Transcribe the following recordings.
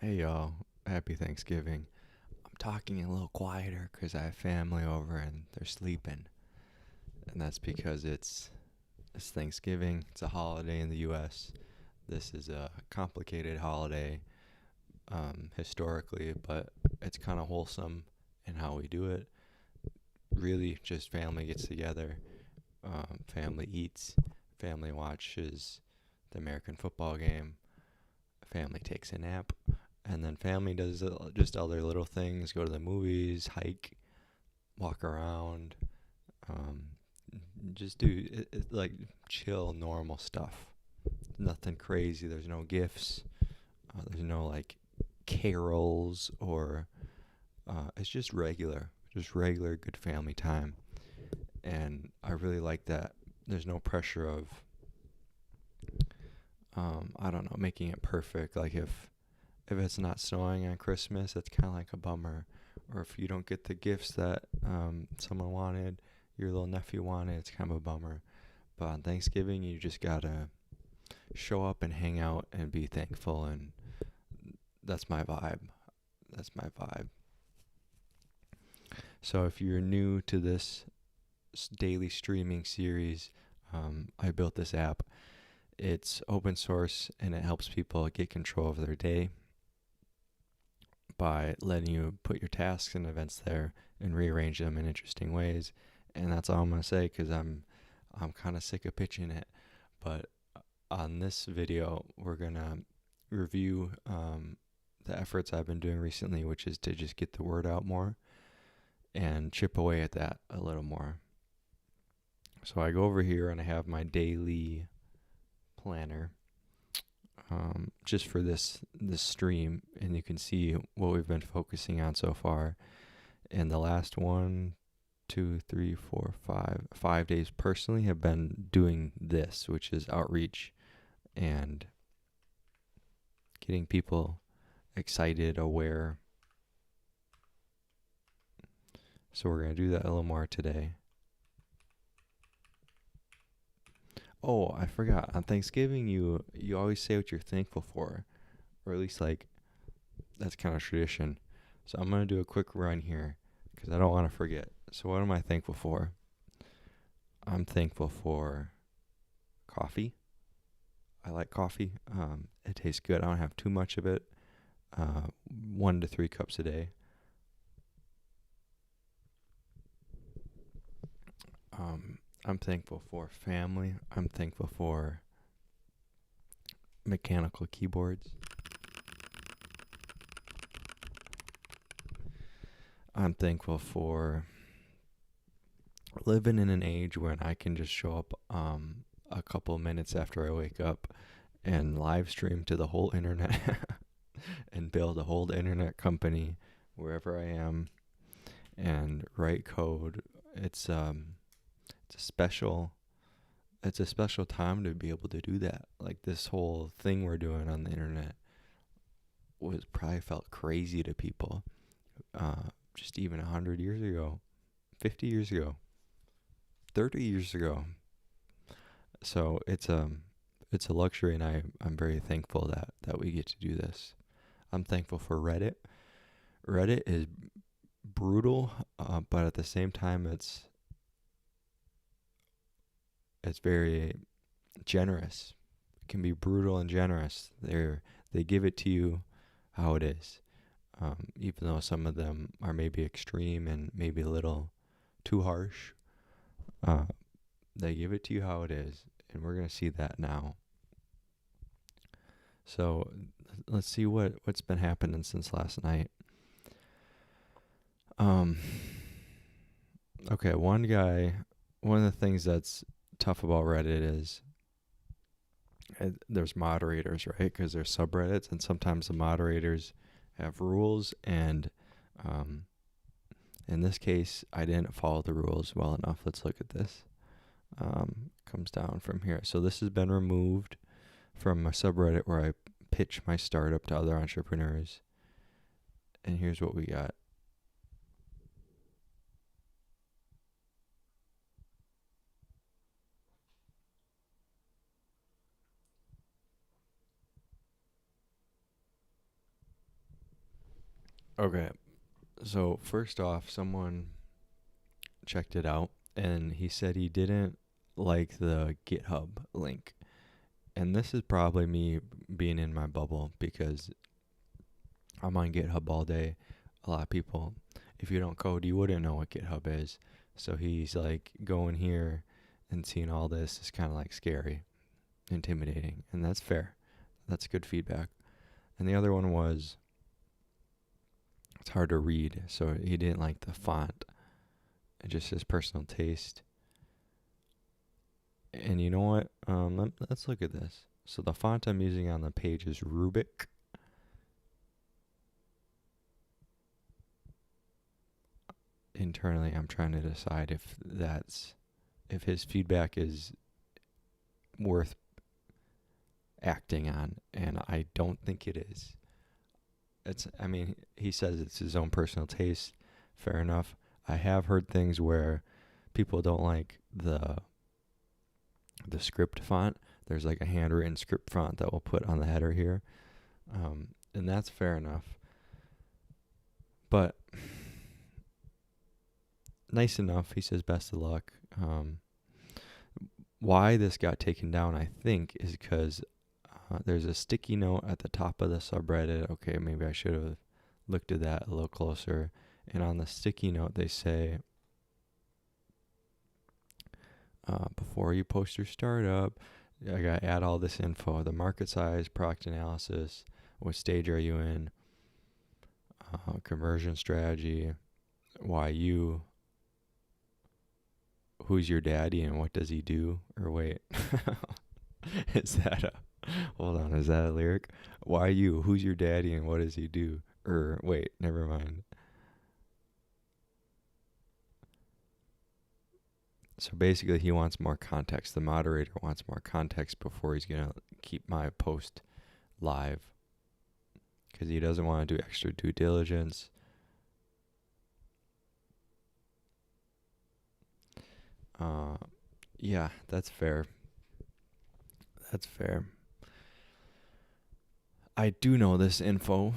Hey y'all, happy Thanksgiving. I'm talking a little quieter because I have family over and they're sleeping. And that's because it's Thanksgiving. It's a holiday in the US. This is a complicated holiday historically, but it's kind of wholesome in how we do it. Really, just family gets together, family eats, family watches the American football game, family takes a nap, and then family does just other little things, go to the movies, hike, walk around, um, just do like chill, normal stuff. Nothing crazy. There's no gifts. There's no like carols or it's just regular good family time. And I really like that. There's no pressure of I don't know, making it perfect. Like if it's not snowing on Christmas, it's kind of like a bummer. Or if you don't get the gifts that someone wanted, your little nephew wanted, it's kind of a bummer. But on Thanksgiving, you just gotta show up and hang out and be thankful, and that's my vibe. That's my vibe. So if you're new to this daily streaming series, I built this app. It's open source and it helps people get control of their day by letting you put your tasks and events there and rearrange them in interesting ways. And that's all I'm gonna say because I'm kind of sick of pitching it. But on this video, we're gonna review the efforts I've been doing recently, which is to just get the word out more and chip away at that a little more. So I go over here and I have my daily planner just for this stream, and you can see what we've been focusing on so far. And the last 5 days personally have been doing this, which is outreach and getting people excited, aware. So we're gonna do that a little more today. Oh, I forgot. On Thanksgiving, you always say what you're thankful for, or at least like that's kind of tradition. So I'm gonna do a quick run here because I don't want to forget. So what am I thankful for? I'm thankful for coffee. I like coffee. It tastes good. I don't have too much of it. 1 to 3 cups a day. I'm thankful for family. I'm thankful for mechanical keyboards. I'm thankful for living in an age when I can just show up a couple minutes after I wake up and live stream to the whole internet and build a whole internet company wherever I am and write code. It's a special it's a special time to be able to do that. Like this whole thing we're doing on the internet was probably felt crazy to people. Just even 100 years ago, 50 years ago, 30 years ago. So it's a luxury, and I'm very thankful that we get to do this. I'm thankful for Reddit. Reddit is brutal, but at the same time, it's very generous. It can be brutal and generous. They give it to you how it is, even though some of them are maybe extreme and maybe a little too harsh. Uh, they give it to you how it is, and we're gonna see that now. So let's see what's been happening since last night. Um, okay, one of the things that's tough about Reddit is there's moderators, right? Because there's subreddits, and sometimes the moderators have rules, and in this case, I didn't follow the rules well enough. Let's look at this. Comes down from here. So this has been removed from a subreddit where I pitch my startup to other entrepreneurs. And here's what we got. Okay. So first off, someone checked it out and he said he didn't like the GitHub link. And this is probably me being in my bubble because I'm on GitHub all day. A lot of people, if you don't code, you wouldn't know what GitHub is. So he's like going here and seeing all this is kind of like scary, intimidating, and that's fair. That's good feedback. And the other one was it's hard to read, so he didn't like the font. It just his personal taste. And you know what? Let's look at this. So the font I'm using on the page is Rubik. Internally, I'm trying to decide if his feedback is worth acting on, and I don't think it is. I mean, he says it's his own personal taste. Fair enough. I have heard things where people don't like the script font. There's like a handwritten script font that we'll put on the header here. And that's fair enough. But nice enough. He says best of luck. Why this got taken down, I think, is because there's a sticky note at the top of the subreddit. Okay, maybe I should have looked at that a little closer. And on the sticky note, they say, before you post your startup, I got to add all this info: the market size, product analysis, what stage are you in, conversion strategy, why you, who's your daddy and what does he do? Or wait, is that hold on, is that a lyric? Why you, who's your daddy and what does he do? Or wait, never mind. So basically, he wants more context. The moderator wants more context before he's going to keep my post live because he doesn't want to do extra due diligence. Yeah, that's fair. That's fair. I do know this info.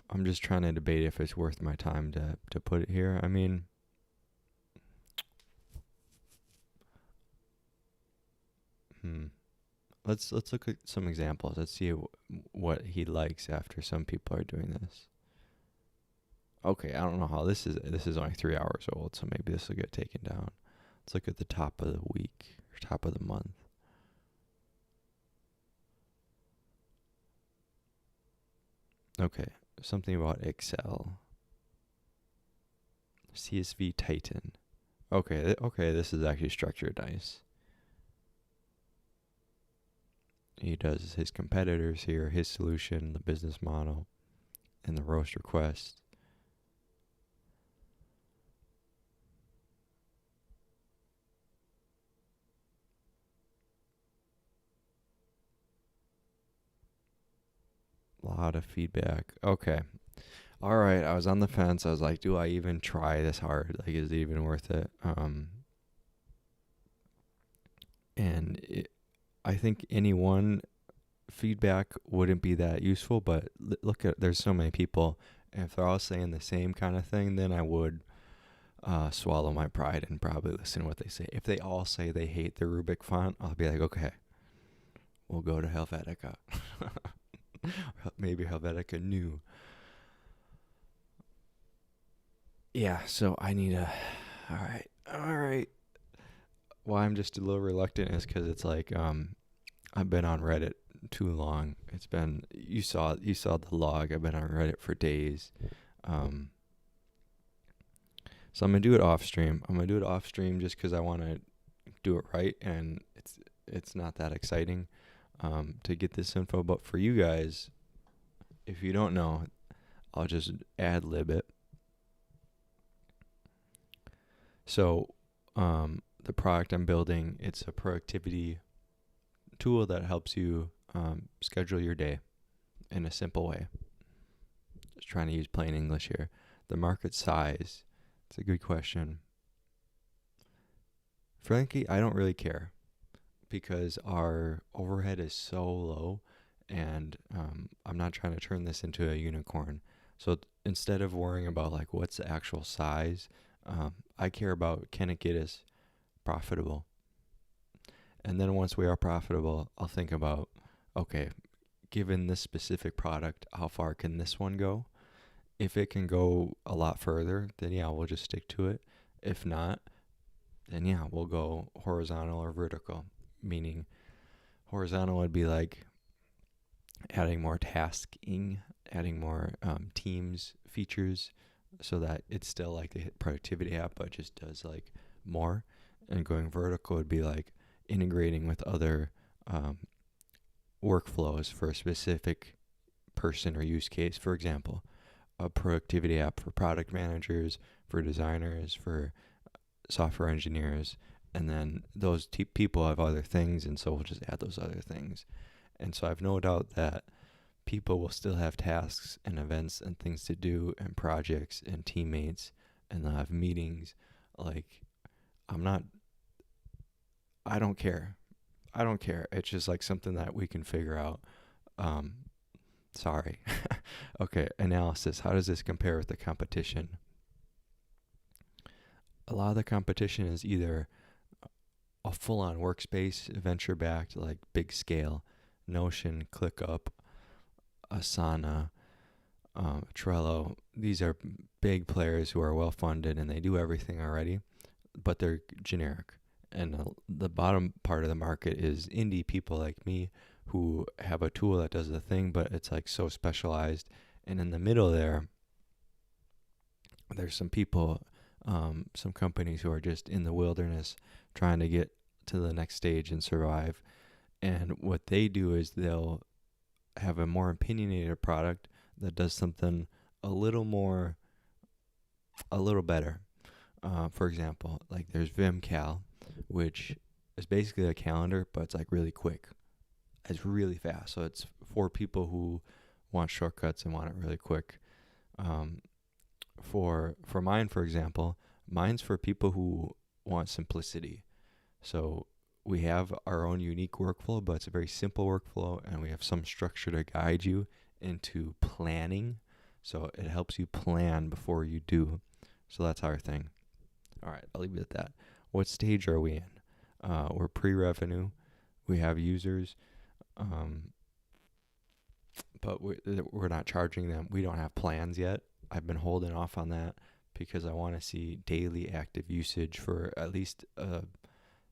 I'm just trying to debate if it's worth my time to put it here. I mean, let's look at some examples. Let's see what he likes after some people are doing this. Okay, I don't know how this is only 3 hours old, so maybe this will get taken down. Let's look at the top of the week or top of the month. Okay, something about Excel. CSV Titan. Okay, this is actually structured nice. He does his competitors here, his solution, the business model, and the roast request. A lot of feedback. Okay. All right, I was on the fence. I was like, do I even try this hard? Like, is it even worth it? I think any one feedback wouldn't be that useful, but look at, there's so many people, and if they're all saying the same kind of thing, then I would swallow my pride and probably listen to what they say. If they all say they hate the Rubik font, I'll be like, okay, we'll go to Helvetica. Maybe Helvetica knew. Yeah, so I need a. All right. Why I'm just a little reluctant is because it's like I've been on Reddit too long. It's been you saw the log. I've been on Reddit for days. So I'm gonna do it off stream. Just because I want to do it right, and it's not that exciting to get this info. But for you guys, if you don't know, I'll just ad lib it. So the product I'm building, it's a productivity tool that helps you schedule your day in a simple way. Just trying to use plain English here. The market size, it's a good question. Frankly, I don't really care because our overhead is so low and I'm not trying to turn this into a unicorn. So instead of worrying about like what's the actual size, I care about, can it get us profitable? And then once we are profitable, I'll think about, okay, given this specific product, how far can this one go? If it can go a lot further, then yeah, we'll just stick to it. If not, then yeah, we'll go horizontal or vertical. Meaning horizontal would be like adding more tasking, adding more teams features, so that it's still like the productivity app, but just does like more. And going vertical would be like integrating with other workflows for a specific person or use case. For example, a productivity app for product managers, for designers, for software engineers, and then those people have other things, and so we'll just add those other things. And so I've no doubt that people will still have tasks and events and things to do and projects and teammates, and they'll have meetings. Like, I'm not, I don't care. I don't care. It's just like something that we can figure out. Sorry. Okay, analysis. How does this compare with the competition? A lot of the competition is either a full-on workspace, venture-backed, like big scale, Notion, ClickUp, Asana, Trello. These are big players who are well-funded and they do everything already, but they're generic. And the bottom part of the market is indie people like me who have a tool that does the thing, but it's like so specialized. And in the middle there's some people, some companies who are just in the wilderness trying to get to the next stage and survive. And what they do is they'll have a more opinionated product that does something a little better. For example, like there's VimCal, which is basically a calendar, but it's like really quick. It's really fast. So it's for people who want shortcuts and want it really quick. For mine, for example, mine's for people who want simplicity. So we have our own unique workflow, but it's a very simple workflow, and we have some structure to guide you into planning. So it helps you plan before you do. So that's our thing. All right, I'll leave it at that. What stage are we in? We're pre-revenue. We have users, but we're not charging them. We don't have plans yet. I've been holding off on that because I want to see daily active usage for at least a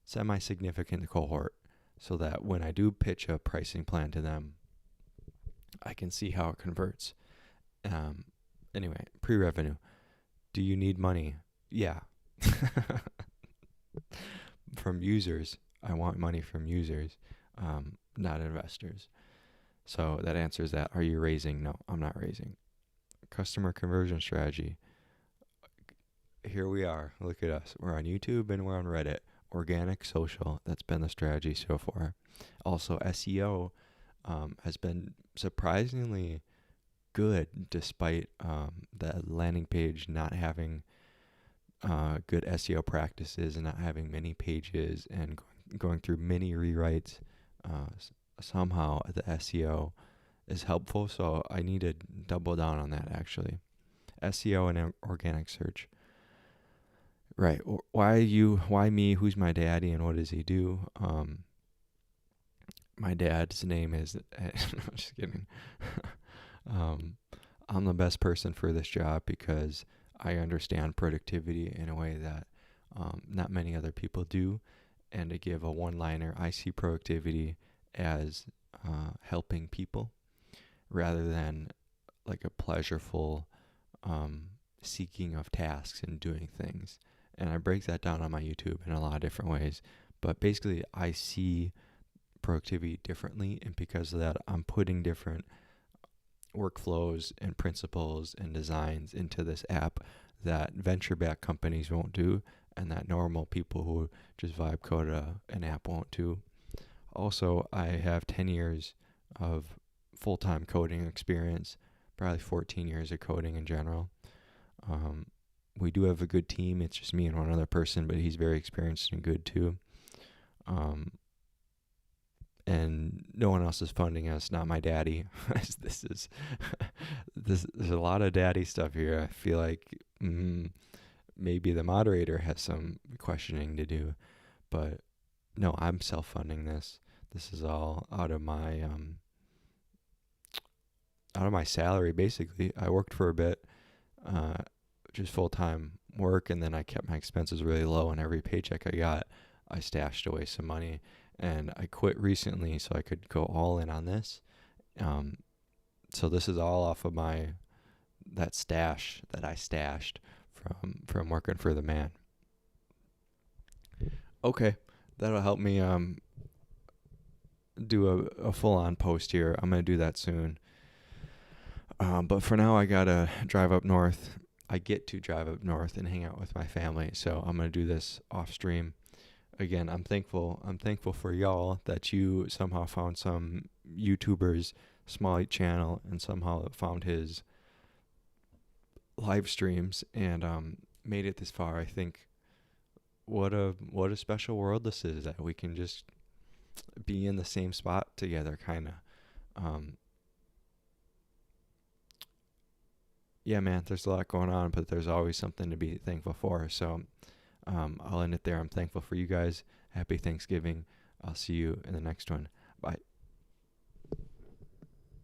semi-significant cohort, so that when I do pitch a pricing plan to them, I can see how it converts. Anyway, pre-revenue. Do you need money? Yeah. From users. I want money from users, not investors. So that answers that. Are you raising? No, I'm not raising. Customer conversion strategy. Here we are. Look at us. We're on YouTube and we're on Reddit. Organic, social. That's been the strategy so far. Also, SEO has been surprisingly good despite the landing page not having good SEO practices and not having many pages and going through many rewrites. Somehow the SEO is helpful, so I need to double down on that actually. SEO and organic search. Right. Why you? Why me? Who's my daddy and what does he do? My dad's name is... I'm just kidding. I'm the best person for this job because I understand productivity in a way that not many other people do. And to give a one-liner, I see productivity as helping people rather than like a pleasureful seeking of tasks and doing things. And I break that down on my YouTube in a lot of different ways. But basically, I see productivity differently, and because of that, I'm putting different workflows and principles and designs into this app that venture-backed companies won't do, and that normal people who just vibe code an app won't do. Also, I have 10 years of full-time coding experience, probably 14 years of coding in general. We do have a good team. It's just me and one other person, but he's very experienced and good too. and no one else is funding us, not my daddy. this is there's a lot of daddy stuff here. I feel like maybe the moderator has some questioning to do, but no, I'm self-funding this. This is all out of my salary, basically. I worked for a bit, just full-time work, and then I kept my expenses really low, and every paycheck I got, I stashed away some money, and I quit recently so I could go all in on this. So this is all off of that stash that I stashed from working for the man. Okay, that'll help me do a full-on post here. I'm gonna do that soon. But for now, I gotta drive up north. I get to drive up north and hang out with my family, so I'm gonna do this off stream. Again, I'm thankful for y'all that you somehow found some YouTuber's Small channel and somehow found his live streams and made it this far. I think what a special world this is, that we can just be in the same spot together, kind of. Yeah, man, there's a lot going on, but there's always something to be thankful for. So I'll end it there. I'm thankful for you guys. Happy Thanksgiving. I'll see you in the next one.